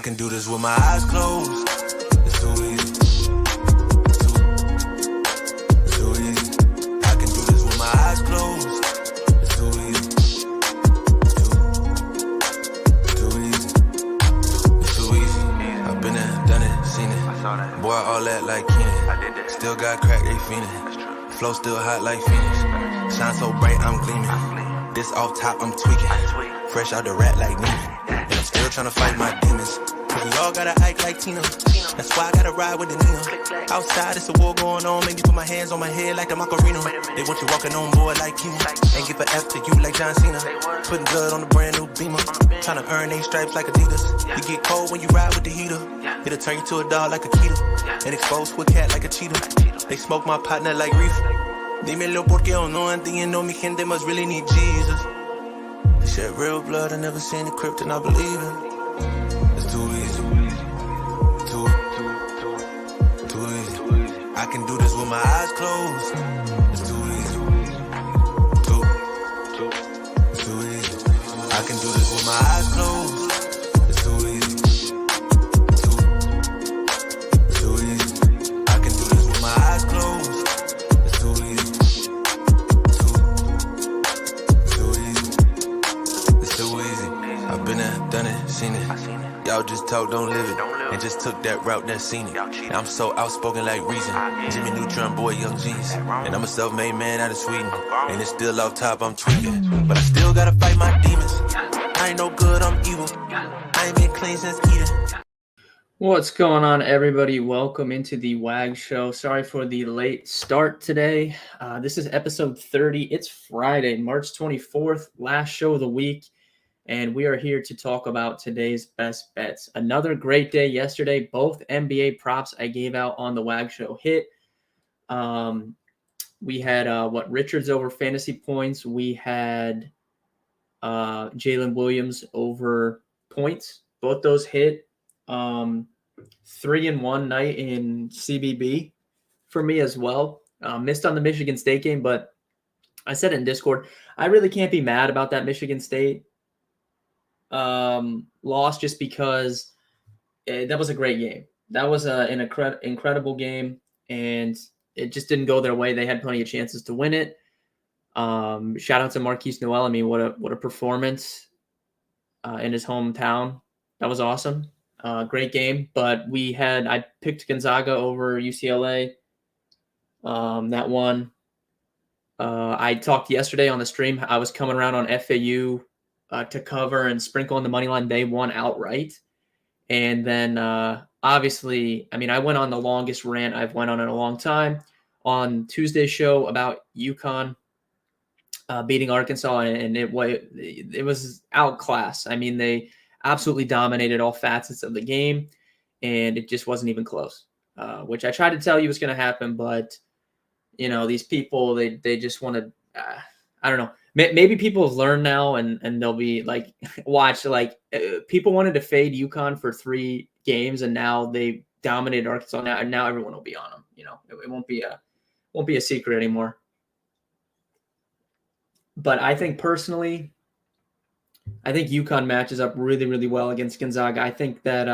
can do this with my eyes closed. It's too easy. It's too easy. I can do this with my eyes closed. It's too easy. It's too easy. It's too easy. I've been there, done it, seen it. Boy, all that like Keenan. Still got crack, they fiendin'. Flow still hot like Phoenix. Shine so bright, I'm gleaming. This off top, I'm tweaking. Fresh out the rat like Neiman. And I'm still tryna fight my demons. But we all gotta act like Tina. That's why I gotta ride with the Nina. Outside, it's a war going on. Make me put my hands on my head like the Macarena. They want you walking on board like Kima. And give an F to you like John Cena. Putting blood on the brand new Beamer. Tryna earn they stripes like Adidas. You get cold when you ride with the heater. It'll turn you to a dog like a Keeta. And expose to a cat like a cheetah. They smoke my partner like reefer. Dímelo porque o no entiendo. Mi gente must really need Jesus. They shed real blood. I never seen the crypt and I believe it. It's too easy. Too easy. I can do this with my eyes closed. It's too easy. Too easy. I can do this with my eyes closed. It's too easy. Too easy. I can do this with my eyes closed. It's too easy. Too easy. It's too easy. I've been there, done it, seen it. Y'all just talk, don't live it. And just took that route, that seen it. And I'm so outspoken like Reason. Jimmy Neutron, boy, young G's. And I'm a self-made man out of Sweden. And it's still off top, I'm tweaking. But I still gotta fight my demons. I ain't no good, I'm evil. I ain't been clean since Eden. What's going on, everybody? Welcome into the WAG show. Sorry for the late start today. This is episode 30. It's Friday, March 24th, last show of the week. And we are here to talk about today's best bets. Another great day yesterday. Both NBA props I gave out on the WAG show hit. We had Richards over fantasy points. We had Jalen Williams over points. Both those hit. 3-1 night in CBB for me as well. Missed on the Michigan State game, but I said it in Discord. I really can't be mad about that Michigan State loss just because that was a great game. That was an incredible game, and it just didn't go their way. They had plenty of chances to win it. Shout out to Marquise Noel. I mean, what a performance in his hometown. That was awesome. Great game. But I picked Gonzaga over UCLA. That one. I talked yesterday on the stream. I was coming around on FAU to cover and sprinkle on the money line. They won outright. And then obviously, I mean, I went on the longest rant I've went on in a long time on Tuesday's show about UConn beating Arkansas, and it was outclassed. I mean, they absolutely dominated all facets of the game, and it just wasn't even close, which I tried to tell you was going to happen. But, you know, these people, they just want to, I don't know. Maybe people have learned now, and they'll be like, watch, like people wanted to fade UConn for 3 games, and now they dominated Arkansas. Now everyone will be on them. You know, it won't be a secret anymore. But I think personally, UConn matches up really, really well against Gonzaga. I think that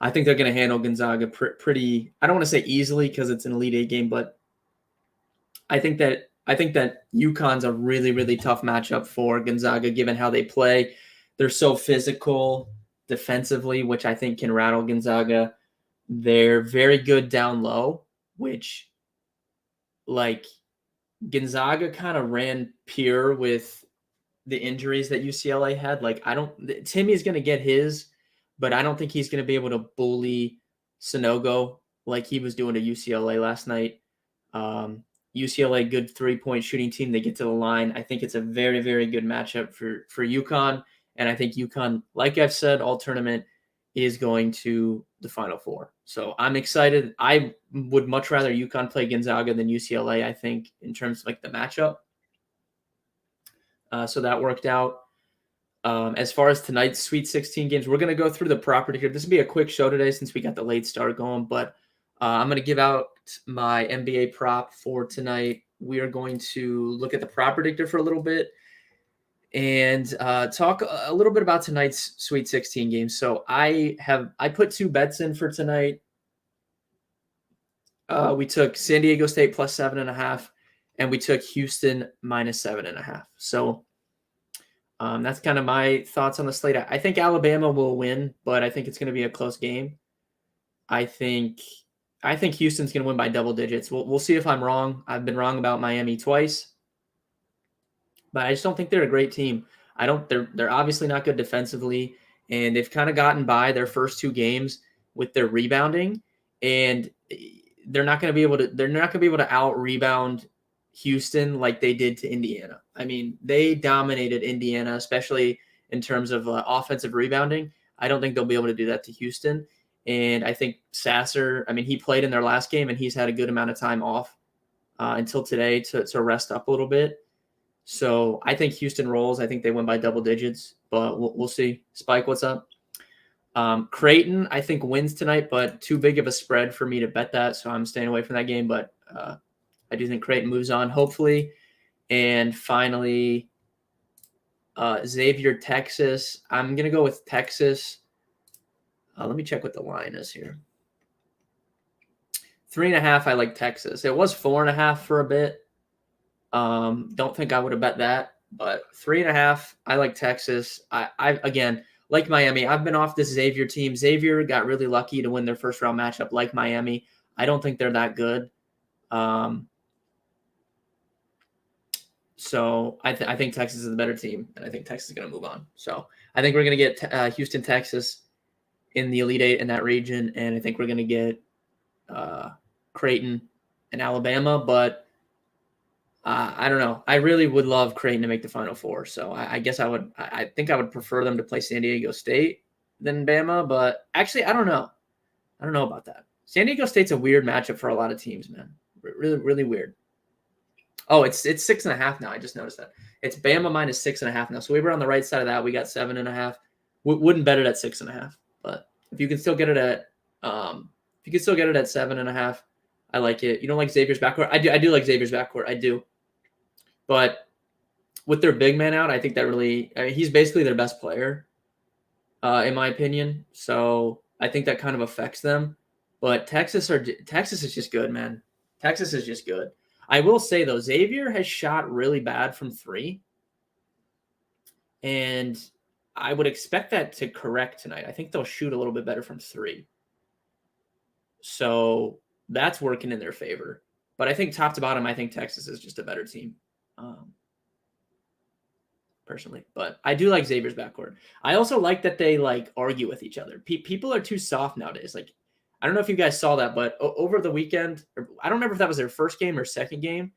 they're going to handle Gonzaga pretty. I don't want to say easily because it's an Elite Eight game, but I think that UConn's a really, really tough matchup for Gonzaga, given how they play. They're so physical defensively, which I think can rattle Gonzaga. They're very good down low, which, like, Gonzaga kind of ran pure with the injuries that UCLA had. Like, Timmy's going to get his, but I don't think he's going to be able to bully Sonogo like he was doing to UCLA last night. UCLA, good 3-point shooting team. They get to the line. I think it's a very, very good matchup for UConn. And I think UConn, like I've said, all tournament is going to the Final Four. So I'm excited. I would much rather UConn play Gonzaga than UCLA, I think, in terms of like the matchup. So that worked out. As far as tonight's Sweet 16 games, we're going to go through the prop predictor. This will be a quick show today since we got the late start going, but I'm going to give out my NBA prop for tonight. We are going to look at the prop predictor for a little bit. and talk a little bit about tonight's Sweet 16 game. So I put 2 bets in for tonight. We took San Diego State plus 7.5, and we took Houston minus 7.5. So that's kind of my thoughts on the slate. I think Alabama will win, but I think it's going to be a close game. I think Houston's going to win by double digits. We'll see if I'm wrong. I've been wrong about Miami twice, but I just don't think they're a great team. They're obviously not good defensively, and they've kind of gotten by their first 2 games with their rebounding, and they're not going to be able to out rebound Houston like they did to Indiana. I mean, they dominated Indiana, especially in terms of offensive rebounding. I don't think they'll be able to do that to Houston. And I think Sasser, I mean, he played in their last game, and he's had a good amount of time off until today to rest up a little bit. So I think Houston rolls. I think they win by double digits, but we'll see. Spike, what's up? Creighton, I think, wins tonight, but too big of a spread for me to bet that, so I'm staying away from that game. But I do think Creighton moves on, hopefully. And finally, Xavier, Texas. I'm going to go with Texas. Let me check what the line is here. 3.5, I like Texas. It was 4.5 for a bit. Don't think I would have bet that, but 3.5, I like Texas. I again, like Miami, I've been off this Xavier team. Xavier got really lucky to win their first round matchup like Miami. I don't think they're that good. So I think Texas is the better team, and I think Texas is going to move on. So I think we're going to get Houston, Texas in the Elite Eight in that region, and I think we're going to get Creighton and Alabama, but I don't know. I really would love Creighton to make the Final Four, so I guess I think I would prefer them to play San Diego State than Bama, but actually I don't know. I don't know about that. San Diego State's a weird matchup for a lot of teams, man. Really, really weird. Oh, it's 6.5 now. I just noticed that. It's Bama minus 6.5 now. So we were on the right side of that. We got 7.5. Wouldn't bet it at 6.5, but if you can still get it at 7.5, I like it. You don't like Xavier's backcourt? I do like Xavier's backcourt. I do. But with their big man out, I think that really, I mean, he's basically their best player, in my opinion. So I think that kind of affects them. But Texas is just good, man. Texas is just good. I will say, though, Xavier has shot really bad from 3. And I would expect that to correct tonight. I think they'll shoot a little bit better from 3. So that's working in their favor. But I think top to bottom, I think Texas is just a better team, personally. But I do like Xavier's backcourt. I also like that they argue with each other. People are too soft nowadays. I don't know if you guys saw that, but over the weekend, I don't remember if that was their first game or second game.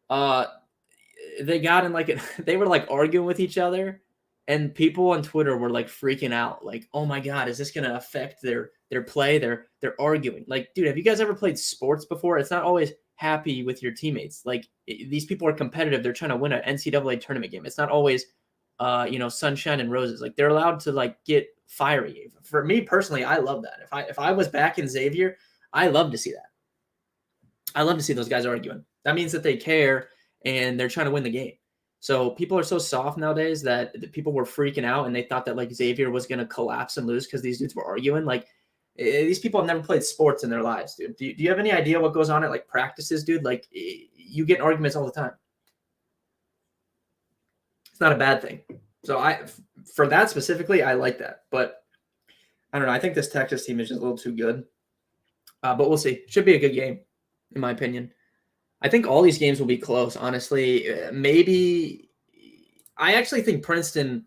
They got in they were arguing with each other, and people on Twitter were freaking out, oh my God, is this going to affect their play? They're arguing. Dude, have you guys ever played sports before? It's not always happy with your teammates. These people are competitive. They're trying to win an NCAA tournament game. It's not always, sunshine and roses. They're allowed to get fiery. For me personally, I love that. If I was back in Xavier, I love to see that. I love to see those guys arguing. That means that they care and they're trying to win the game. So people are so soft nowadays that people were freaking out and they thought that Xavier was going to collapse and lose because these dudes were arguing. These people have never played sports in their lives, dude. Do you have any idea what goes on at practices, dude? You get in arguments all the time. It's not a bad thing. So for that specifically, I like that. But I don't know. I think this Texas team is just a little too good. But we'll see. Should be a good game, in my opinion. I think all these games will be close, honestly. Maybe I actually think Princeton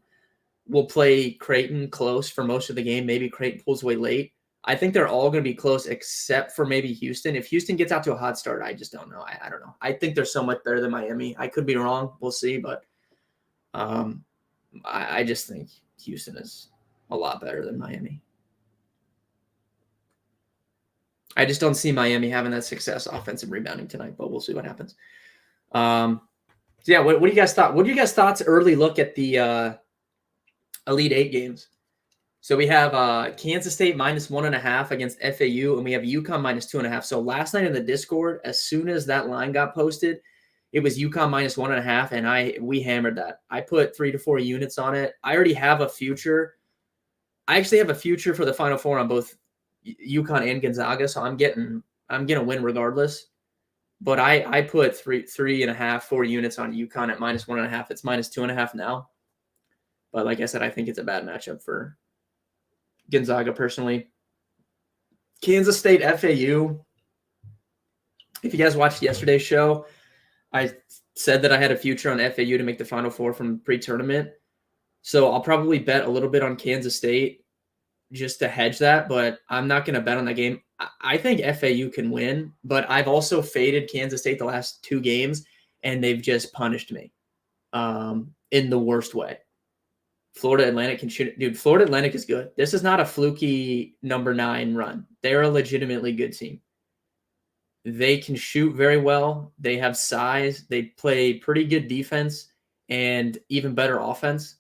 will play Creighton close for most of the game. Maybe Creighton pulls away late. I think they're all going to be close except for maybe Houston. If Houston gets out to a hot start, I just don't know. I don't know. I think they're so much better than Miami. I could be wrong. We'll see. But I just think Houston is a lot better than Miami. I just don't see Miami having that success offensive rebounding tonight, but we'll see what happens. So yeah, what do you guys thought? What do you guys thoughts early look at the Elite Eight games? So we have Kansas State minus 1.5 against FAU, and we have UConn minus 2.5. So last night in the Discord, as soon as that line got posted, It was UConn minus 1.5, and we hammered that. I put 3 to 4 units on it. I already have a future. I actually have a future for the Final Four on both UConn and Gonzaga, so I'm gonna win regardless. But I put 3.5, 4 units on UConn at minus 1.5. It's minus 2.5 now. But like I said, I think it's a bad matchup for Gonzaga personally. Kansas State FAU. If you guys watched yesterday's show, I said that I had a future on FAU to make the Final Four from pre-tournament. So I'll probably bet a little bit on Kansas State just to hedge that, but I'm not going to bet on that game. I think FAU can win, but I've also faded Kansas State the last 2 games, and they've just punished me in the worst way. Florida Atlantic can shoot. Dude, Florida Atlantic is good. This is not a fluky number 9 run. They're a legitimately good team. They can shoot very well. They have size. They play pretty good defense and even better offense.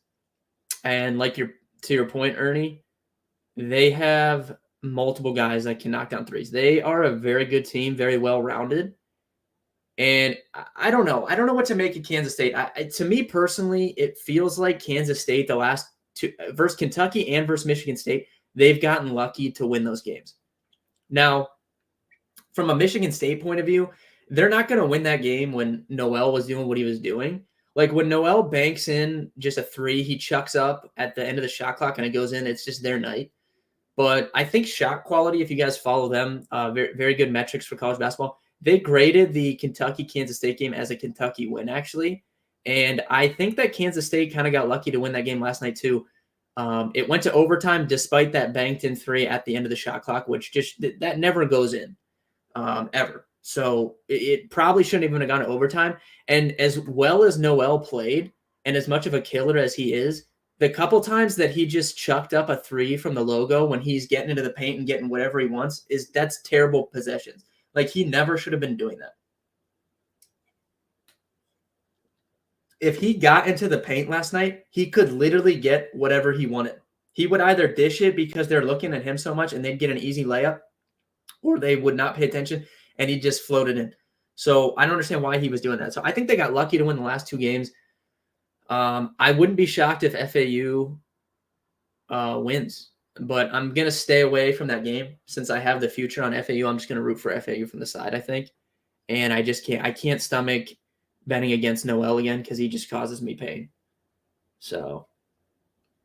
And to your point, Ernie, they have multiple guys that can knock down threes. They are a very good team, very well-rounded. And I don't know. I don't know what to make of Kansas State. To me personally, it feels like Kansas State, the last 2 versus Kentucky and versus Michigan State, they've gotten lucky to win those games. Now, from a Michigan State point of view, they're not going to win that game when Noel was doing what he was doing. Like when Noel banks in just a 3, he chucks up at the end of the shot clock and it goes in. It's just their night. But I think shot quality, if you guys follow them, very, very good metrics for college basketball. They graded the Kentucky-Kansas State game as a Kentucky win, actually. And I think that Kansas State kind of got lucky to win that game last night, too. It went to overtime despite that banked-in 3 at the end of the shot clock, which that never goes in, ever. So it probably shouldn't even have gone to overtime. And as well as Noel played, and as much of a killer as he is, the couple times that he just chucked up a 3 from the logo when he's getting into the paint and getting whatever he wants, that's terrible possessions. Like, he never should have been doing that. If he got into the paint last night, he could literally get whatever he wanted. He would either dish it because they're looking at him so much and they'd get an easy layup, or they would not pay attention and he just floated in. So I don't understand why he was doing that. So I think they got lucky to win the last 2 games. I wouldn't be shocked if FAU wins, but I'm going to stay away from that game since I have the future on FAU. I'm just going to root for FAU from the side, I think. And I can't stomach betting against Noel again because he just causes me pain. So,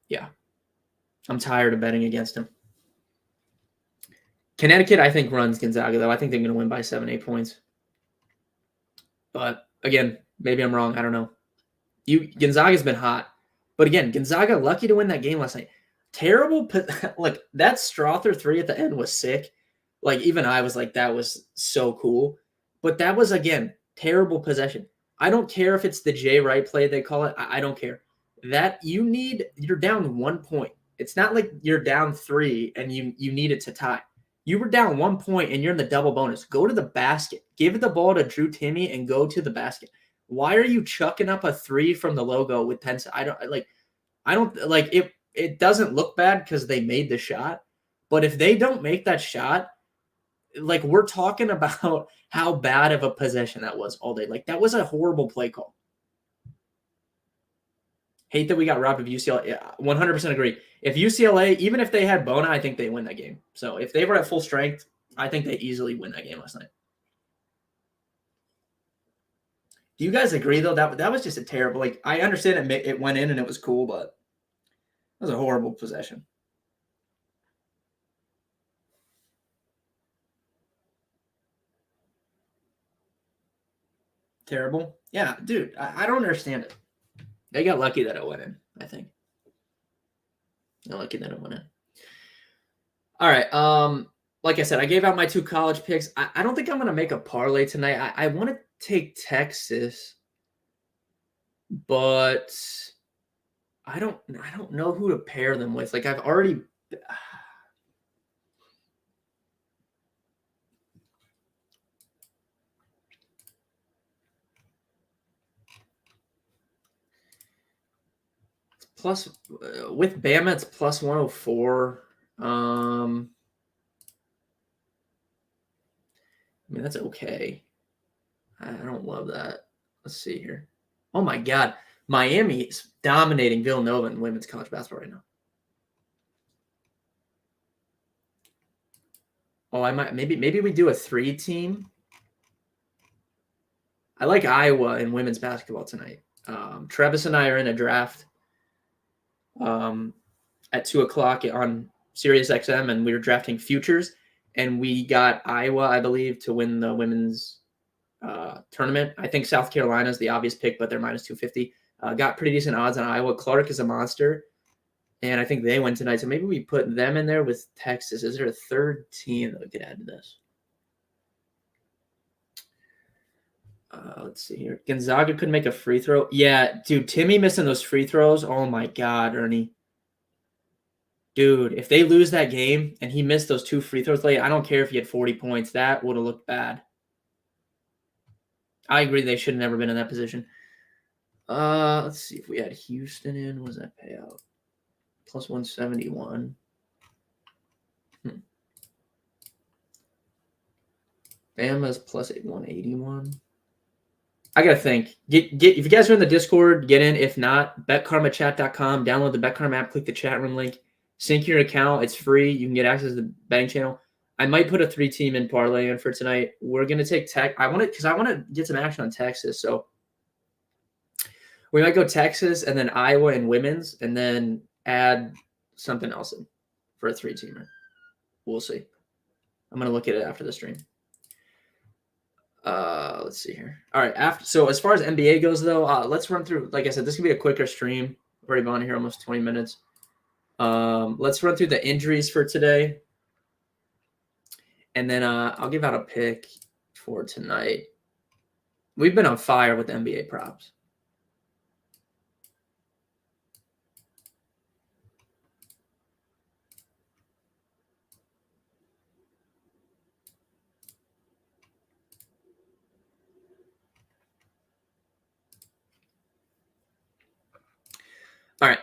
yeah, I'm tired of betting against him. Connecticut, I think, runs Gonzaga, though. I think they're going to win by 7, 8 points. But, again, maybe I'm wrong. I don't know. Gonzaga's been hot. But, again, Gonzaga lucky to win that game last night. Terrible. Like, that Strother 3 at the end was sick. Like, even I was like, that was so cool. But that was, again, terrible possession. I don't care if it's the Jay Wright play they call it. I don't care. You're down 1 point. It's not like you're down 3 and you need it to tie. You were down 1 point and you're in the double bonus. Go to the basket. Give the ball to Drew Timme and go to the basket. Why are you chucking up a 3 from the logo with 10? It doesn't look bad because they made the shot. But if they don't make that shot, like, we're talking about how bad of a possession that was all day. Like, that was a horrible play call. Hate that we got robbed of UCLA. Yeah, 100% agree. If UCLA, even if they had Bona, I think they win that game. So if they were at full strength, I think they easily win that game last night. Do you guys agree, though? That was just a terrible, like, I understand it went in and it was cool, but it was a horrible possession. Terrible? Yeah, dude, I don't understand it. They got lucky that it went in, I think. They're lucky that it went in. All right. Like I said, I gave out my 2 college picks. I don't think I'm going to make a parlay tonight. I want to take Texas, but I don't know who to pair them with. Like, I've already plus with Bama, it's plus 104. I mean, that's okay. I don't love that. Let's see here. Oh my God. Miami is dominating Villanova in women's college basketball right now. Oh, I might maybe we do a 3-team. I like Iowa in women's basketball tonight. Travis and I are in a draft at 2:00 on Sirius XM, and we were drafting futures, and we got Iowa, I believe, to win the women's tournament. I think South Carolina is the obvious pick, but they're minus 250. Got pretty decent odds on Iowa. Clark is a monster, and I think they win tonight. So maybe we put them in there with Texas. Is there a third team that we could add to this? Let's see here. Gonzaga could make a free throw. Yeah, dude, Timmy missing those free throws. Oh my God, Ernie. Dude, if they lose that game and he missed those 2 free throws late, I don't care if he had 40 points. That would have looked bad. I agree they should have never been in that position. Let's see if we had Houston in. What was that payout? Plus 171. Bama's plus 181. I gotta think. Get if you guys are in the Discord, get in. If not, betkarmachat.com. Download the BetKarma app. Click the chat room link. Sync your account. It's free. You can get access to the betting channel. I might put a 3-team in parlay in for tonight. We're gonna take Tech. I want to get some action on Texas. So we might go Texas and then Iowa and women's, and then add something else in for a 3-teamer. We'll see. I'm gonna look at it after the stream. Let's see here. All right. So as far as NBA goes, though, let's run through. Like I said, this could be a quicker stream. We've already been on here almost 20 minutes. Let's run through the injuries for today, and then I'll give out a pick for tonight. We've been on fire with NBA props. All right.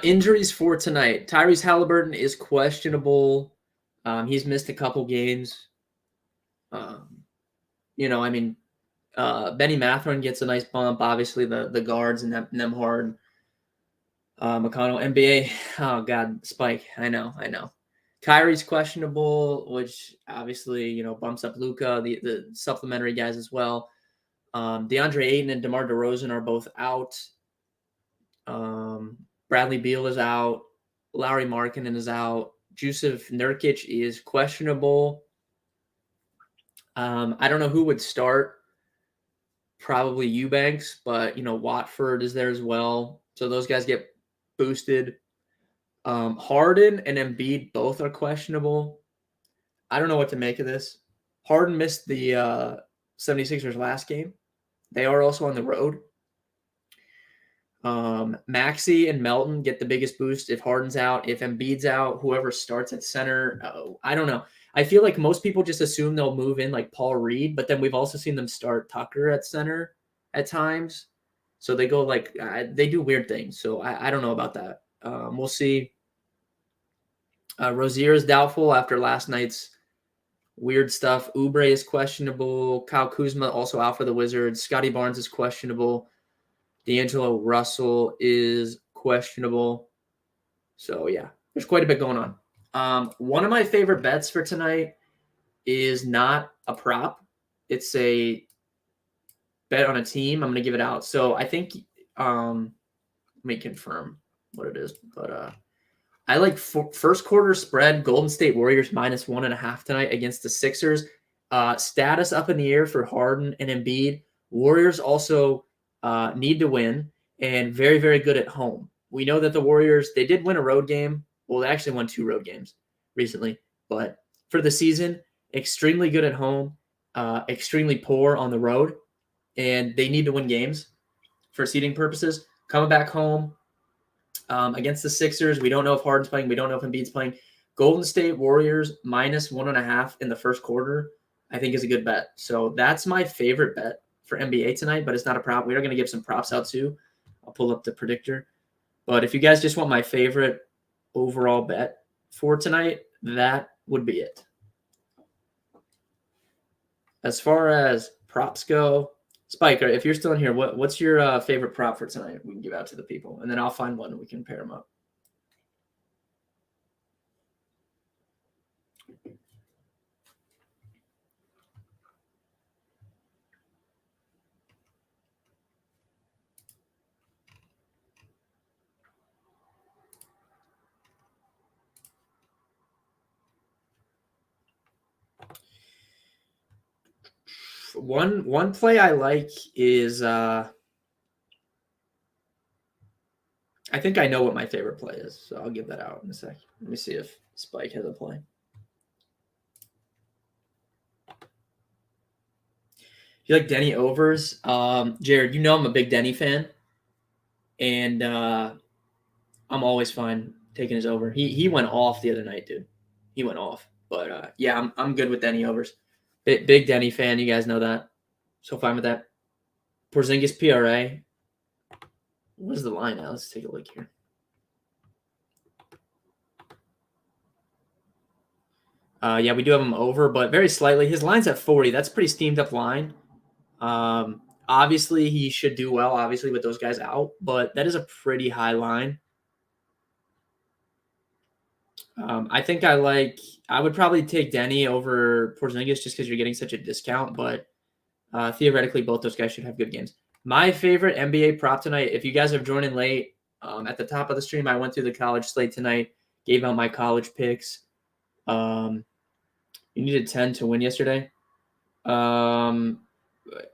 Injuries for tonight. Tyrese Halliburton is questionable. He's missed a couple games. Benny Matherin gets a nice bump. Obviously, the guards and Nembhard, McConnell, NBA. Oh God, Spike. I know. Kyrie's questionable, which obviously bumps up Luka. The supplementary guys as well. DeAndre Ayton and DeMar DeRozan are both out. Bradley Beal is out. Lauri Markkanen is out. Jusuf Nurkic is questionable. I don't know who would start. Probably Eubanks, but Watford is there as well. So those guys get boosted. Harden and Embiid both are questionable. I don't know what to make of this. Harden missed the 76ers last game. They are also on the road. Maxey and Melton get the biggest boost if Harden's out. If Embiid's out, whoever starts at center, I don't know. I feel like most people just assume they'll move in like Paul Reed, but then we've also seen them start Tucker at center at times. So they go they do weird things. So I don't know about that. We'll see. Rozier is doubtful after last night's weird stuff. Oubre is questionable. Kyle Kuzma also out for the Wizards. Scotty Barnes is questionable. D'Angelo Russell is questionable. So, yeah, there's quite a bit going on. One of my favorite bets for tonight is not a prop. It's a bet on a team. I'm going to give it out. So, I think let me confirm what it is. But I like first quarter spread Golden State Warriors minus 1.5 tonight against the Sixers. Status up in the air for Harden and Embiid. Warriors also need to win and very, very good at home. We know that the Warriors, they did win a road game. Well, they actually won 2 road games recently. But for the season, extremely good at home, extremely poor on the road. And they need to win games for seeding purposes. Coming back home against the Sixers, we don't know if Harden's playing. We don't know if Embiid's playing. Golden State Warriors minus 1.5 in the first quarter, I think is a good bet. So that's my favorite bet for NBA tonight, but it's not a prop. We are going to give some props out too. I'll pull up the predictor. But if you guys just want my favorite overall bet for tonight, that would be it. As far as props go, Spike, if you're still in here, what's your favorite prop for tonight? We can give out to the people, and then I'll find one and we can pair them up. One play I like is I think I know what my favorite play is, so I'll give that out in a sec. Let me see if Spike has a play. You like Denny overs? Jared, you know I'm a big Denny fan, and I'm always fine taking his over. He went off the other night, dude. He went off. But yeah, I'm good with Denny overs. Big Denny fan, you guys know that. So fine with that. Porzingis PRA. What is the line now? Let's take a look here. Yeah, we do have him over, but very slightly. His line's at 40. That's a pretty steamed up line. Obviously, he should do well, obviously, with those guys out, but that is a pretty high line. I think I would probably take Denny over Porzingis just because you're getting such a discount, but theoretically, both those guys should have good games. My favorite NBA prop tonight, if you guys have joined in late, at the top of the stream, I went through the college slate tonight, gave out my college picks. You needed 10 to win yesterday. I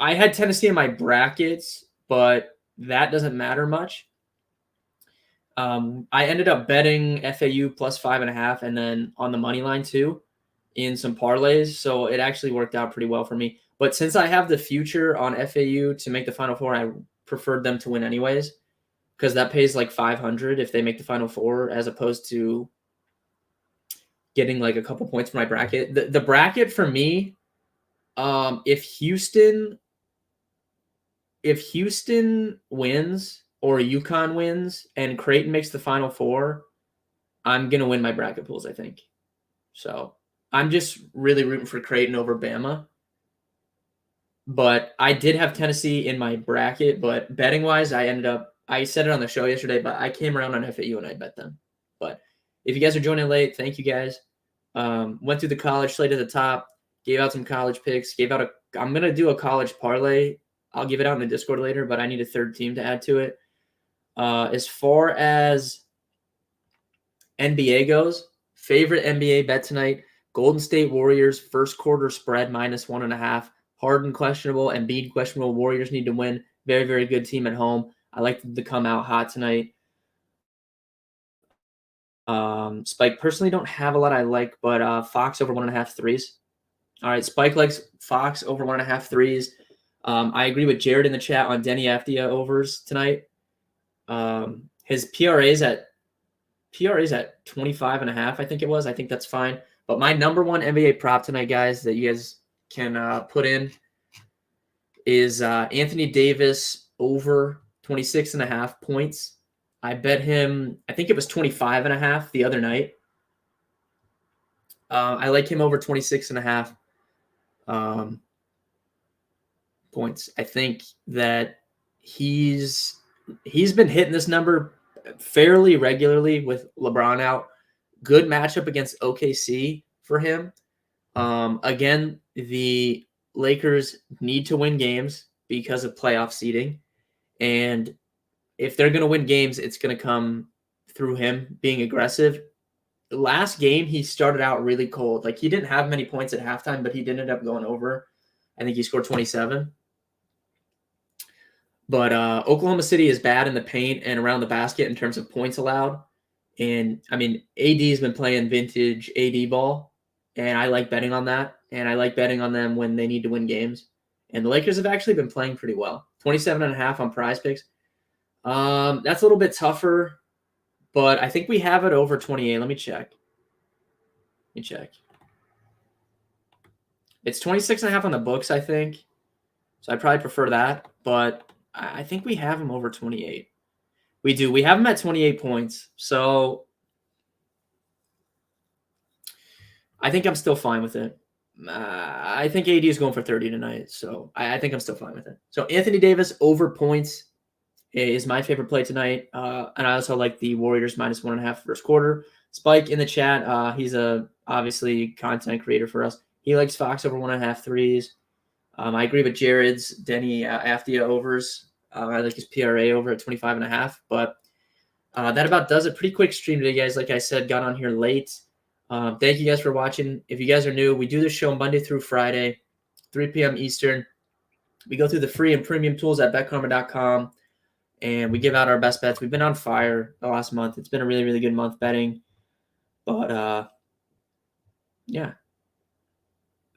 had Tennessee in my brackets, but that doesn't matter much. I ended up betting FAU plus 5.5 and then on the money line too in some parlays. So it actually worked out pretty well for me. But since I have the future on FAU to make the Final Four, I preferred them to win anyways because that pays like 500 if they make the Final Four as opposed to getting like a couple points for my bracket. The bracket for me, if Houston wins or UConn wins and Creighton makes the Final Four, I'm going to win my bracket pools, I think. So I'm just really rooting for Creighton over Bama. But I did have Tennessee in my bracket, but betting-wise, I said it on the show yesterday, but I came around on FAU and I bet them. But if you guys are joining late, thank you guys. Went through the college slate at the top, gave out some college picks, I'm going to do a college parlay. I'll give it out in the Discord later, but I need a third team to add to it. As far as NBA goes, favorite NBA bet tonight, Golden State Warriors first quarter spread -1.5. Harden questionable, Embiid questionable. Warriors need to win. Very, very good team at home. I like them to come out hot tonight. Spike, personally don't have a lot I like, but Fox over 1.5 threes. All right, Spike likes Fox over 1.5 threes. I agree with Jared in the chat on Denny Avdia overs tonight. His PRA is at 25.5, I think it was. I think that's fine. But my number one NBA prop tonight, guys, that you guys can put in is Anthony Davis over 26.5 points. I bet him, I think it was 25.5 the other night. I like him over 26.5 points. I think that he's been hitting this number fairly regularly with LeBron out. Good matchup against OKC for him. Again, the Lakers need to win games because of playoff seeding. And if they're going to win games, it's going to come through him being aggressive. Last game, he started out really cold. Like, he didn't have many points at halftime, but he did end up going over. I think he scored 27. But Oklahoma City is bad in the paint and around the basket in terms of points allowed. And, I mean, AD has been playing vintage AD ball, and I like betting on that. And I like betting on them when they need to win games. And the Lakers have actually been playing pretty well. 27.5 on Prize Picks. That's a little bit tougher, but I think we have it over 28. Let me check. It's 26.5 on the books, I think. So I probably prefer that, but I think we have him over 28. We do. We have him at 28 points. So I think I'm still fine with it. I think AD is going for 30 tonight, so I think I'm still fine with it. So Anthony Davis over points is my favorite play tonight, and I also like the Warriors -1.5 first quarter. Spike in the chat, he's a obviously content creator for us. He likes Fox over 1.5 threes. I agree with Jared's Denny Afdia overs. I like his PRA over at 25.5, but that about does it. Pretty quick stream today, guys. Like I said, got on here late. Thank you guys for watching. If you guys are new, we do this show Monday through Friday, 3 p.m. Eastern. We go through the free and premium tools at betkarma.com, and we give out our best bets. We've been on fire the last month. It's been a really, really good month betting. But, yeah.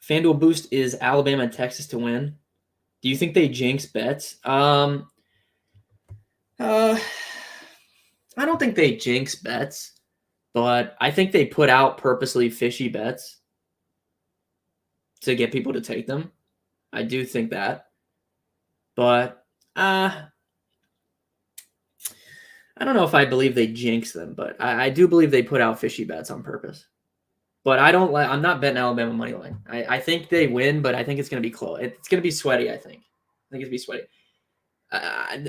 FanDuel Boost is Alabama and Texas to win. Do you think they jinx bets? I don't think they jinx bets, but I think they put out purposely fishy bets to get people to take them. I do think that. But I don't know if I believe they jinx them, but I do believe they put out fishy bets on purpose. But I'm not betting Alabama money line. I think they win, but I think it's going to be close. It's going to be sweaty, I think. I think it's going to be sweaty.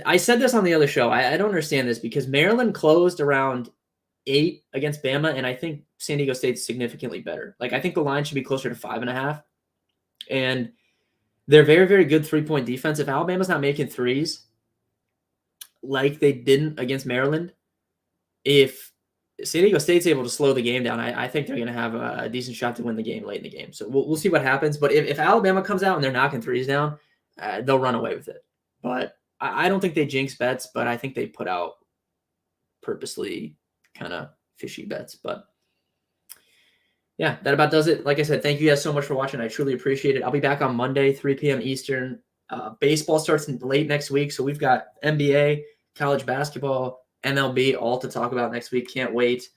I said this on the other show. I don't understand this because Maryland closed around 8 against Bama, and I think San Diego State's significantly better. Like, I think the line should be closer to 5.5. And they're very, very good three-point defense. If Alabama's not making threes like they didn't against Maryland, if San Diego State's able to slow the game down, I think they're going to have a decent shot to win the game late in the game. So we'll see what happens. But if Alabama comes out and they're knocking threes down, they'll run away with it. But I don't think they jinx bets, but I think they put out purposely kind of fishy bets. But yeah, that about does it. Like I said, thank you guys so much for watching. I truly appreciate it. I'll be back on Monday, 3 p.m. Eastern. Baseball starts late next week, so we've got NBA, college basketball, MLB, all to talk about next week. Can't wait.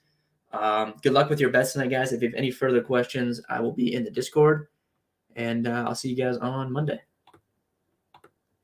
Good luck with your bets tonight, guys. If you have any further questions, I will be in the Discord, and I'll see you guys on Monday.